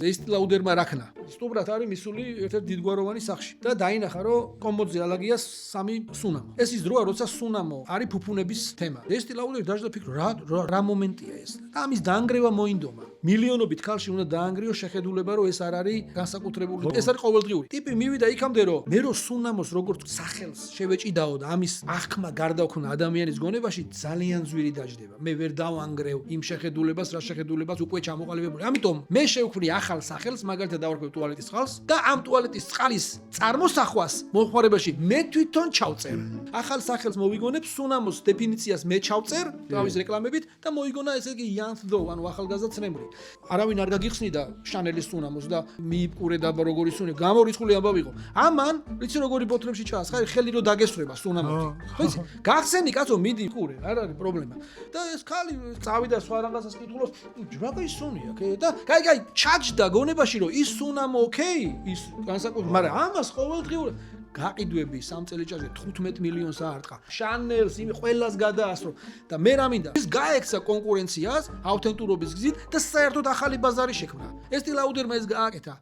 ესტილაუდერმა რაქნა. სტუბრად არის მისული ერთ-ერთ დიდგვაროვანი სახში და დაინახა რომ კომოდზე ალაგიას 3 სუნამო. ეს ის დროა როცა სუნამო არის ფუფუნების თემა. ესტილაუდერი დაждდა ფიქრო რა მომენტია ეს. და ამის დაანგრევა მოინდომა. მილიონობით ქალში უნდა დაანგრიოს შეხედულება რომ ეს არ არის განსაკუთრებული. ეს არის ყოველდღიური. ტიპი მივიდა იქამდე რომ მე რო სუნამოს როგორც სახელს შევეჭიდაო და ამის აღქმა გარდაუქმნა ადამიანის გონებაში ძალიან ძვირი დაждდება. მე ვერ დავანგრევ იმ შეხედულებას რა შეხედულებას უკვე ჩამოყალიბებული. ამიტომ მე შევქმნი ახალ სახელს, მაგალითად დავარქვევ ტუალეტის წყალს და ამ ტუალეტის წყალის წარმოსახვას მოხმარებაში მე თვითონ ჩავწერ. ახალ სახელს მოვიგონებ, სუნამოს დეფინიციას მე ჩავწერ, თავის რეკლამებით და მოიგონა ესე იგი იანთდო, ანუ ახალგაზრდა ცნემური. არავინ არ გაგიხსნიდა შანელის სუნამოს და მიიპყურე და როგორი სუნი, გამორიცხული ამბავი იყო. ამან ვიცი როგორი ბოთლებში ჩაასხა, ხელი რო დაგესწრება სუნამოთი. ხო იცი? გახსენი კაცო, მიდი ყურე, არ არის პრობლემა. და ეს ქალი წავიდა სხვა რაღაცას კითხულობს, რა სუნია, და კაი, ჩაჯდა გონებაში რომ ის სუნამო ოკეი, ის განსაკუთრებული, მაგრამ ამას ყოველდღიურად გაყიდვები 3 წელიწადში 15 მილიონს აარტყა. შანელს იმ ყველას გადაასრო და მე რა მინდა? ის გაექცა კონკურენციას, აუთენტურობის გზით და საერთოდ ახალი ბაზარი შექმნა. ესტილაუდერმა ეს გააკეთა.